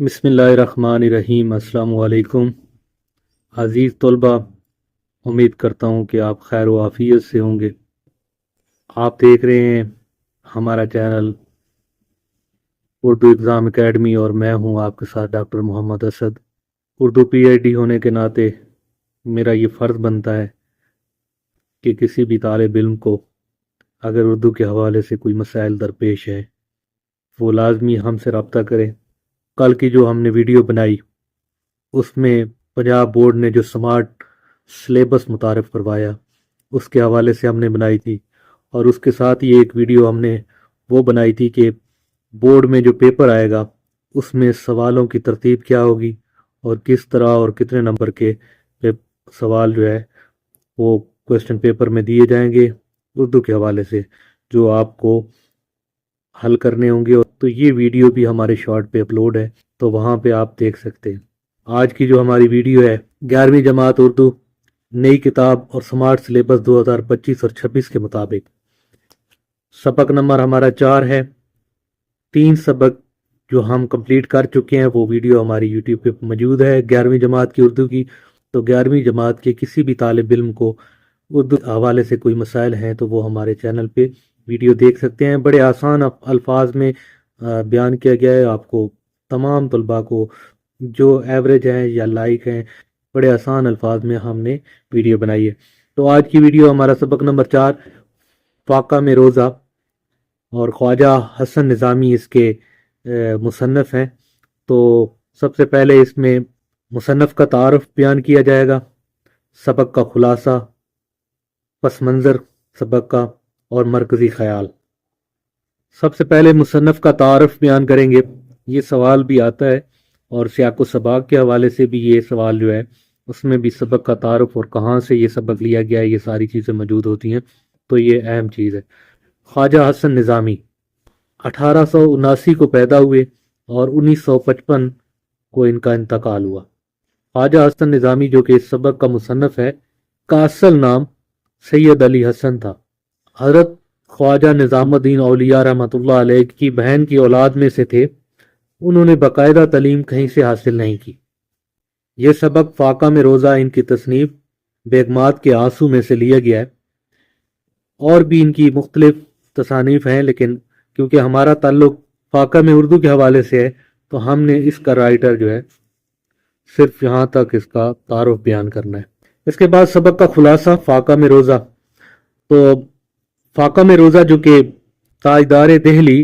बिस्मिल्लाहिर्रहमानिर्रहीम। अस्सलामु अलैकुम अज़ीज़ तलबा, उम्मीद करता हूँ कि आप खैर व आफियत से होंगे। आप देख रहे हैं हमारा चैनल उर्दू एग्ज़ाम एकेडमी और मैं हूँ आपके साथ डॉक्टर मोहम्मद असद। उर्दू पीएचडी होने के नाते मेरा ये फ़र्ज़ बनता है कि किसी भी तालिब इल्म को अगर उर्दू के हवाले से कोई मसाइल दरपेश है वो लाजमी हमसे रब्ता करें। कल की जो हमने वीडियो बनाई उसमें पंजाब बोर्ड ने जो स्मार्ट सिलेबस मुतारफ़ करवाया उसके हवाले से हमने बनाई थी, और उसके साथ ही एक वीडियो हमने वो बनाई थी कि बोर्ड में जो पेपर आएगा उसमें सवालों की तरतीब क्या होगी और किस तरह और कितने नंबर के सवाल जो है वो क्वेश्चन पेपर में दिए जाएंगे उर्दू के हवाले से जो आपको हल करने होंगे। तो ये वीडियो भी हमारे शॉर्ट पे अपलोड है, तो वहाँ पे आप देख सकते हैं। आज की जो हमारी वीडियो है 11वीं जमात उर्दू नई किताब और स्मार्ट सिलेबस 2025 और 26 के मुताबिक सबक नंबर हमारा 4 है। 3 सबक जो हम कंप्लीट कर चुके हैं वो वीडियो हमारी यूट्यूब पे मौजूद है 11वीं जमात की उर्दू की। तो 11वीं जमात के किसी भी तालिब इल्म को उर्दू हवाले से कोई मसाइल हैं तो वो हमारे चैनल पे वीडियो देख सकते हैं। बड़े आसान अल्फाज में बयान किया गया है। आपको तमाम तलबा को जो एवरेज हैं या लाइक हैं, बड़े आसान अल्फाज में हमने वीडियो बनाई है। तो आज की वीडियो हमारा सबक नंबर 4 फाका में रोज़ा, और ख्वाजा हसन निज़ामी इसके मुसन्नफ़ हैं। तो सबसे पहले इसमें मुसन्नफ़ का तारुफ बयान किया जाएगा, सबक का खुलासा, पस मंज़र सबक का और मरकज़ी ख़याल। सबसे पहले मुसन्नफ़ का तारुफ बयान करेंगे। ये सवाल भी आता है और सियाक़ो सबाक़ के हवाले से भी ये सवाल जो है उसमें भी सबक का तारुफ और कहाँ से ये सबक लिया गया है ये सारी चीज़ें मौजूद होती हैं, तो ये अहम चीज़ है। ख्वाजा हसन निज़ामी 1879 को पैदा हुए और 1955 को इनका इंतकाल हुआ। ख्वाजा हसन निज़ामी जो कि इस सबक का मुसन्नफ़ है का असल नाम सैयद अली हसन था। हज़रत ख्वाजा निज़ामुद्दीन औलिया रहमतुल्लाह अलैह की बहन की औलाद में से थे। उन्होंने बाकायदा तालीम कहीं से हासिल नहीं की। यह सबक फाका में रोज़ा इनकी तसनीफ बेगमात के आंसू में से लिया गया है। और भी इनकी मुख्तलिफ तसानीफ हैं, लेकिन क्योंकि हमारा ताल्लुक फाका में उर्दू के हवाले से है तो हमने इसका राइटर जो है सिर्फ यहाँ तक इसका तारुफ बयान करना है। इसके बाद सबक का खुलासा फाका में रोज़ा। तो फाका में रोज़ा जो कि ताजदार दहली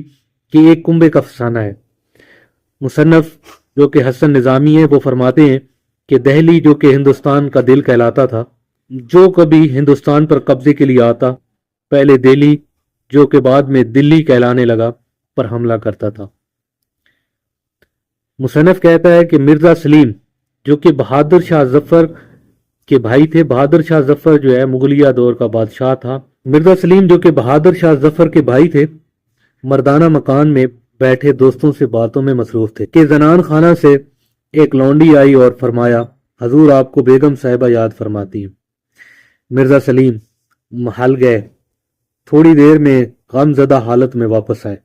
की एक कुंबे का फसाना है। मुसन्नफ़ जो कि हसन निज़ामी है वो फरमाते हैं कि दहली जो कि हिंदुस्तान का दिल कहलाता था, जो कभी हिंदुस्तान पर कब्जे के लिए आता पहले दिल्ली जो कि बाद में दिल्ली कहलाने लगा पर हमला करता था। मुसन्नफ़ कहता है कि मिर्ज़ा सलीम जो कि बहादुर शाह जफ़र के भाई थे। बहादुर शाह जफ़र जो है मुगलिया दौर का बादशाह था। मिर्ज़ा सलीम जो कि बहादुर शाह जफ़र के भाई थे मर्दाना मकान में बैठे दोस्तों से बातों में मसरूफ थे कि जनान खाना से एक लौंडी आई और फरमाया, हजूर आपको बेगम साहिबा याद फरमाती हैं। मिर्ज़ा सलीम महल गए। थोड़ी देर में गमज़दा हालत में वापस आए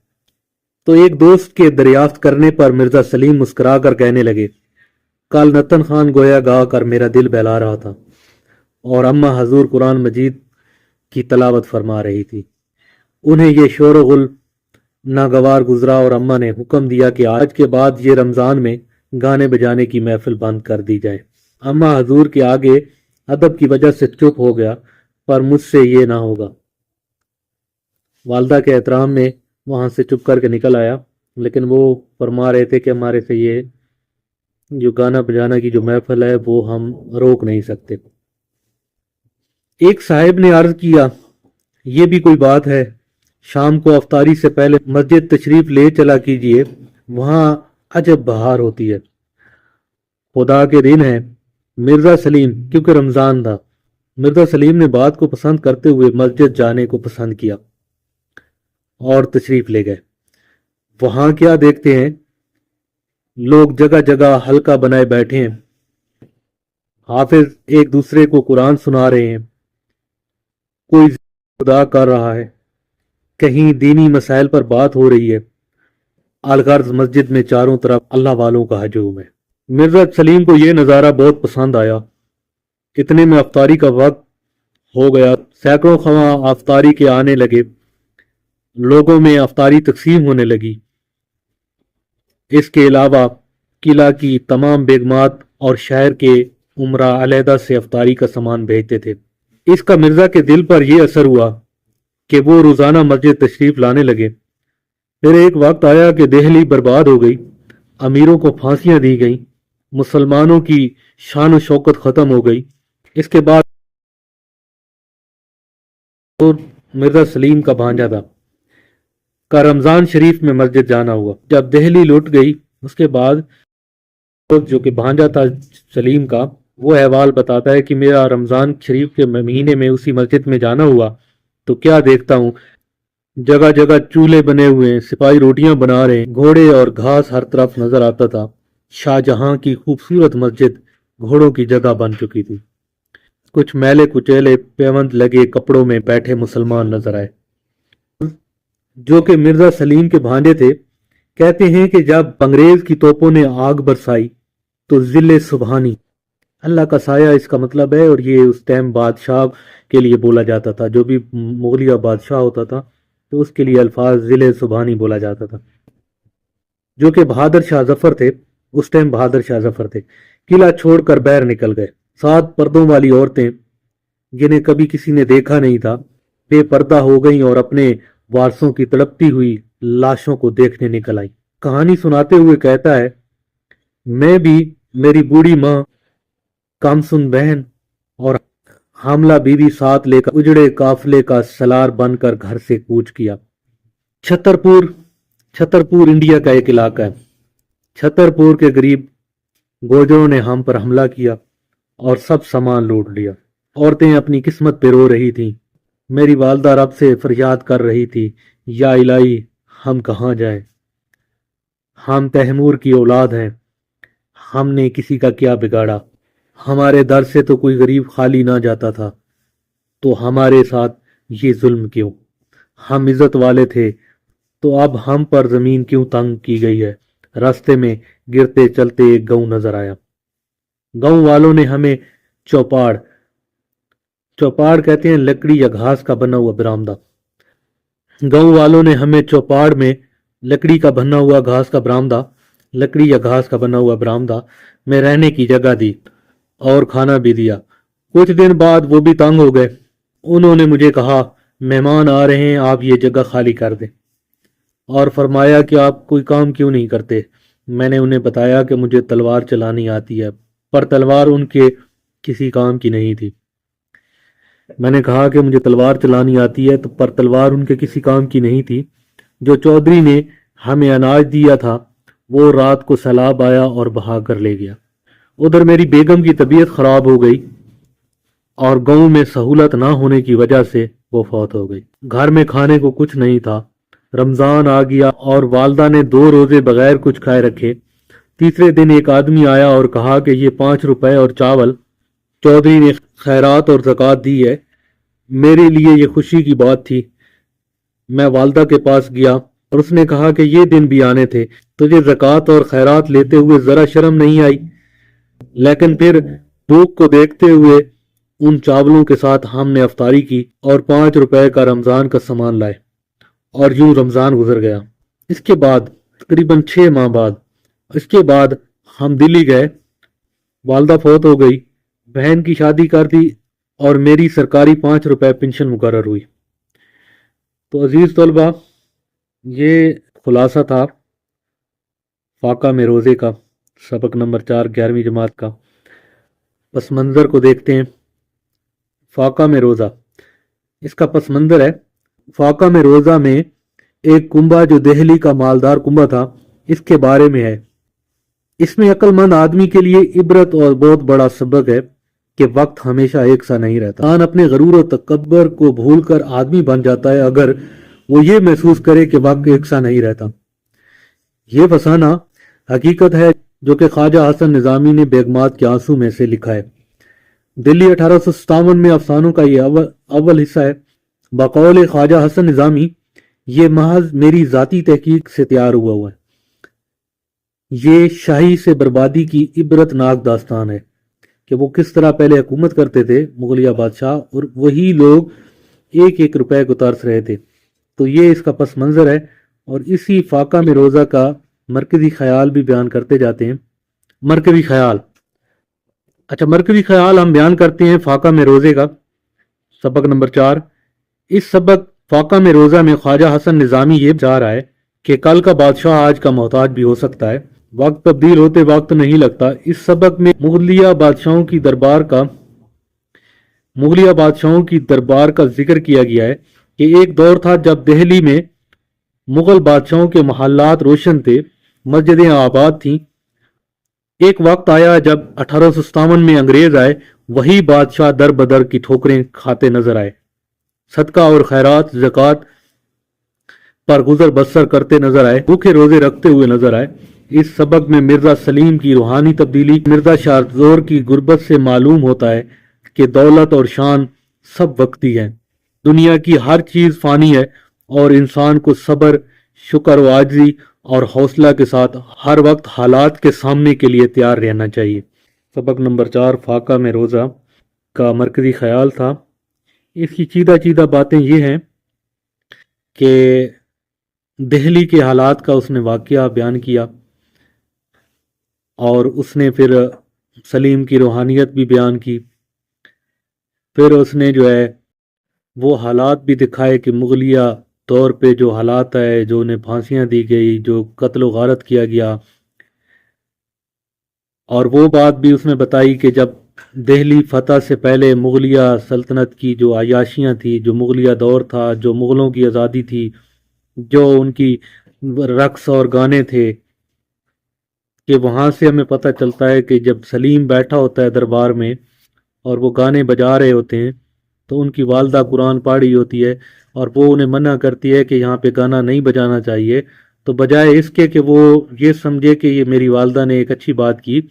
तो एक दोस्त के दरियाफ्त करने पर मिर्ज़ा सलीम मुस्कुरा कर कहने लगे, कल नतन खान गोया गा कर मेरा दिल बहला रहा था और अम्मा हजूर कुरान मजीद की तलावत फरमा रही थी। उन्हें यह शोरगुल नागवार गुजरा और अम्मा ने हुक्म दिया कि आज के बाद ये रमज़ान में गाने बजाने की महफिल बंद कर दी जाए। अम्मा हजूर के आगे अदब की वजह से चुप हो गया, पर मुझसे ये ना होगा। वालदा के एहतराम में वहाँ से चुप करके निकल आया, लेकिन वो फरमा रहे थे कि हमारे से ये जो गाना बजाना की जो महफिल है वो हम रोक नहीं सकते। एक साहिब ने अर्ज किया, ये भी कोई बात है, शाम को अफ्तारी से पहले मस्जिद तशरीफ ले चला कीजिए, वहां अजब बहार होती है। खुदा के दिन है। मिर्ज़ा सलीम क्योंकि रमज़ान था, मिर्ज़ा सलीम ने बात को पसंद करते हुए मस्जिद जाने को पसंद किया और तशरीफ ले गए। वहां क्या देखते हैं, लोग जगह जगह हल्का बनाए बैठे हैं। हाफिज एक दूसरे को कुरान सुना रहे हैं, कोई खुदा कर रहा है, कहीं दीनी मसाइल पर बात हो रही है। अलगर्ज मस्जिद में चारों तरफ अल्लाह वालों का हजूम है। मिर्जा सलीम को यह नज़ारा बहुत पसंद आया। इतने में अफ्तारी का वक्त हो गया। सैकड़ों खवा अफ्तारी के आने लगे। लोगों में अफ्तारी तकसीम होने लगी। इसके अलावा किला की तमाम बेगमात और शहर के उमरा अलहदा से अफ्तारी का सामान भेजते थे। इसका मिर्जा के दिल पर यह असर हुआ कि वो रोजाना मस्जिद तशरीफ लाने लगे। फिर एक वक्त आया कि दिल्ली बर्बाद हो गई, अमीरों को फांसियां दी गई, मुसलमानों की शान व शौकत खत्म हो गई। इसके बाद मिर्जा सलीम का भांजा था का रमजान शरीफ में मस्जिद जाना हुआ। जब दिल्ली लुट गई उसके बाद जो कि भांजा था सलीम का, वो अहवाल बताता है कि मेरा रमजान शरीफ के महीने में उसी मस्जिद में जाना हुआ तो क्या देखता हूँ, जगह जगह चूल्हे बने हुए हैं, सिपाही रोटियां बना रहे हैं, घोड़े और घास हर तरफ नजर आता था। शाहजहां की खूबसूरत मस्जिद घोड़ों की जगह बन चुकी थी। कुछ मैले कुचेले पेवंद लगे कपड़ों में बैठे मुसलमान नजर आए जो कि मिर्जा सलीम के भांजे थे। कहते हैं कि जब अंग्रेज की तोपों ने आग बरसाई तो जिले सुबहानी, अल्लाह का साया इसका मतलब है, और ये उस टाइम बादशाह के लिए बोला जाता था। जो भी मुगलिया बादशाह होता था तो उसके लिए अल्फाज जिले सुबहानी बोला जाता था। जो कि बहादुर शाह जफर थे, उस टाइम बहादुर शाह जफर थे। किला छोड़कर बाहर निकल गए। 7 पर्दों वाली औरतें जिन्हें कभी किसी ने देखा नहीं था बेपर्दा हो गईं और अपने वारसों की तड़पती हुई लाशों को देखने निकल आई। कहानी सुनाते हुए कहता है, मैं भी, मेरी बूढ़ी माँ, कामसुन बहन और हामला बीवी साथ लेकर उजड़े काफिले का सलार बनकर घर से कूच किया। छतरपुर छतरपुर इंडिया का एक इलाका है। छतरपुर के गरीब गोजरों ने हम पर हमला किया और सब सामान लूट लिया। औरतें अपनी किस्मत पे रो रही थीं। मेरी वालदा रब से फरियाद कर रही थी, या इलाही हम कहाँ जाएं? हम तैमूर की औलाद हैं, हमने किसी का क्या बिगाड़ा? हमारे दर से तो कोई गरीब खाली ना जाता था, तो हमारे साथ ये जुल्म क्यों? हम इज्जत वाले थे तो अब हम पर जमीन क्यों तंग की गई है? रास्ते में गिरते चलते एक गऊ नजर आया। गांव वालों ने हमें चौपाड़ चौपाड़ कहते हैं लकड़ी या घास का बना हुआ बरामदा। गांव वालों ने हमें चौपाड़ में लकड़ी का बना हुआ घास का बरामदा लकड़ी या घास का बना हुआ बरामदा में रहने की जगह दी और खाना भी दिया। कुछ दिन बाद वो भी तंग हो गए। उन्होंने मुझे कहा, मेहमान आ रहे हैं, आप ये जगह खाली कर दें, और फरमाया कि आप कोई काम क्यों नहीं करते। मैंने उन्हें बताया कि मुझे तलवार चलानी आती है, पर तलवार उनके किसी काम की नहीं थी। मैंने कहा कि मुझे तलवार चलानी आती है, तो पर तलवार उनके किसी काम की नहीं थी। जो चौधरी ने हमें अनाज दिया था वो रात को सैलाब आया और बहा कर ले गया। उधर मेरी बेगम की तबीयत खराब हो गई और गांव में सहूलत ना होने की वजह से वो फौत हो गई। घर में खाने को कुछ नहीं था। रमजान आ गया और वालदा ने 2 रोजे बगैर कुछ खाए रखे। तीसरे दिन एक आदमी आया और कहा कि ये 5 रुपए और चावल चौधरी ने खैरात और ज़कात दी है। मेरे लिए ये खुशी की बात थी। मैं वालदा के पास गया और उसने कहा कि ये दिन भी आने थे, तुझे ज़कात और खैरात लेते हुए जरा शर्म नहीं आई? लेकिन फिर भूख को देखते हुए उन चावलों के साथ हमने अफ्तारी की और 5 रुपए का रमजान का सामान लाए, और यूं रमजान गुजर गया। इसके बाद तकरीबन 6 माह बाद हम दिल्ली गए। वालदा फौत हो गई, बहन की शादी कर दी और मेरी सरकारी 5 रुपए पेंशन मुकर्रर हुई। तो अजीज तलबा, ये खुलासा था फाका में रोज़े का, सबक नंबर 4 11वीं जमात का। पस मंज़र को देखते हैं। फाका में रोज़ा, इसका पस मंज़र है। फाका में रोज़ा में एक कुंभा जो दिल्ली का मालदार कुंभा था, इसके बारे में है। इसमें अक्लमंद आदमी के लिए इबरत और बहुत बड़ा सबक है कि वक्त हमेशा एक सा नहीं रहता। इंसान अपने गरूर और तकब्बर को भूलकर आदमी बन जाता है अगर वो ये महसूस करे कि वक्त एक सा नहीं रहता। ये फसाना हकीकत है जो कि ख्वाजा हसन निज़ामी ने बेगमात के आंसू में से लिखा है। दिल्ली 1857 में अफसानों का ये अव्वल हिस्सा है। बकौल ख्वाजा हसन निज़ामी, ये महज मेरी ज़ाती तहकीक से तैयार हुआ है। یہ شاہی سے بربادی کی عبرتناک داستان ہے کہ وہ کس طرح پہلے حکومت کرتے تھے مغلیہ بادشاہ، اور وہی لوگ ایک ایک روپے کو ترس رہے تھے۔ تو یہ اس کا پس منظر ہے، اور اسی فاقہ میں روزہ کا مرکزی خیال بھی بیان کرتے جاتے ہیں۔ مرکزی خیال، اچھا مرکزی خیال ہم بیان کرتے ہیں فاقہ میں روزے کا، سبق نمبر 4۔ اس سبق فاقہ میں روزہ میں خواجہ حسن نظامی یہ چاہ رہا ہے کہ کل کا بادشاہ آج کا محتاج بھی ہو سکتا ہے، وقت تبدیل ہوتے وقت نہیں لگتا۔ اس سبق میں مغلیہ بادشاہوں کی دربار کا ذکر کیا گیا ہے کہ ایک دور تھا جب دہلی میں مغل بادشاہوں کے محلات روشن تھے، مسجدیں آباد تھیں۔ ایک وقت آیا جب 1857 میں انگریز آئے، وہی بادشاہ در بدر کی ٹھوکریں کھاتے نظر آئے، صدقہ اور خیرات زکوٰۃ پر گزر بسر کرتے نظر آئے، بھوکے روزے رکھتے ہوئے نظر آئے۔ اس سبق میں مرزا سلیم کی روحانی تبدیلی، مرزا شاہ زور کی غربت سے معلوم ہوتا ہے کہ دولت اور شان سب وقتی ہے، دنیا کی ہر چیز فانی ہے، اور انسان کو صبر، شکر و عاجزی اور حوصلہ کے ساتھ ہر وقت حالات کے سامنے کے لیے تیار رہنا چاہیے۔ سبق نمبر 4 فاقہ میں روزہ کا مرکزی خیال تھا۔ اس کی چیدہ چیدہ باتیں یہ ہیں کہ دہلی کے حالات کا اس نے واقعہ بیان کیا، اور اس نے پھر سلیم کی روحانیت بھی بیان کی، پھر اس نے جو ہے وہ حالات بھی دکھائے کہ مغلیہ طور پہ جو حالات ہے، جو انہیں پھانسیاں دی گئی، جو قتل و غارت کیا گیا، اور وہ بات بھی اس نے بتائی کہ جب دہلی فتح سے پہلے مغلیہ سلطنت کی جو عیاشیاں تھی، جو مغلیہ دور تھا، جو مغلوں کی آزادی تھی، جو ان کی رقص اور گانے تھے، کہ وہاں سے ہمیں پتہ چلتا ہے کہ جب سلیم بیٹھا ہوتا ہے دربار میں اور وہ گانے بجا رہے ہوتے ہیں تو ان کی والدہ قرآن پڑھ رہی ہوتی ہے، اور وہ انہیں منع کرتی ہے کہ یہاں پہ گانا نہیں بجانا چاہیے، تو بجائے اس کے کہ وہ یہ سمجھے کہ یہ میری والدہ نے ایک اچھی بات کی،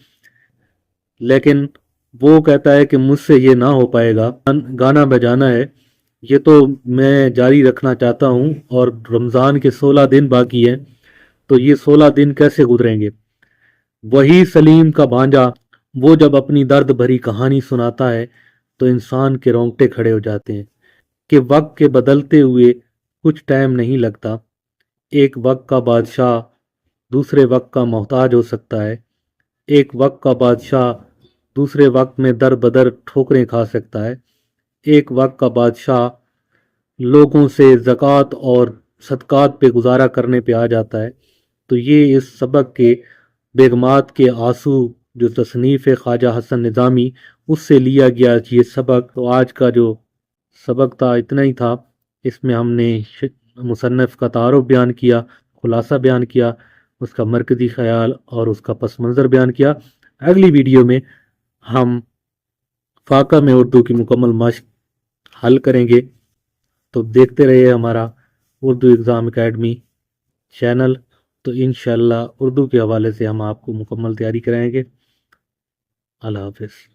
لیکن وہ کہتا ہے کہ مجھ سے یہ نہ ہو پائے گا، گانا بجانا ہے یہ تو میں جاری رکھنا چاہتا ہوں، اور رمضان کے 16 دن باقی ہیں، تو یہ 16 دن کیسے گزریں گے؟ وہی سلیم کا بھانجا، وہ جب اپنی درد بھری کہانی سناتا ہے تو انسان کے رونگٹے کھڑے ہو جاتے ہیں کہ وقت کے بدلتے ہوئے کچھ ٹائم نہیں لگتا، ایک وقت کا بادشاہ دوسرے وقت کا محتاج ہو سکتا ہے، ایک وقت کا بادشاہ دوسرے وقت میں در بدر ٹھوکریں کھا سکتا ہے، ایک وقت کا بادشاہ لوگوں سے زکوٰۃ اور صدقات پہ گزارا کرنے پہ آ جاتا ہے۔ تو یہ اس سبق کے بیگمات کے آنسو جو تصنیف خواجہ حسن نظامی اس سے لیا گیا یہ سبق۔ تو آج کا جو سبق تھا اتنا ہی تھا، اس میں ہم نے مصنف کا تعارف بیان کیا، خلاصہ بیان کیا، اس کا مرکزی خیال اور اس کا پس منظر بیان کیا۔ اگلی ویڈیو میں ہم فاقہ میں اردو کی مکمل مشق حل کریں گے، تو دیکھتے رہیے ہمارا اردو ایگزام اکیڈمی چینل، تو انشاءاللہ اردو کے حوالے سے ہم آپ کو مکمل تیاری کرائیں گے۔ اللہ حافظ۔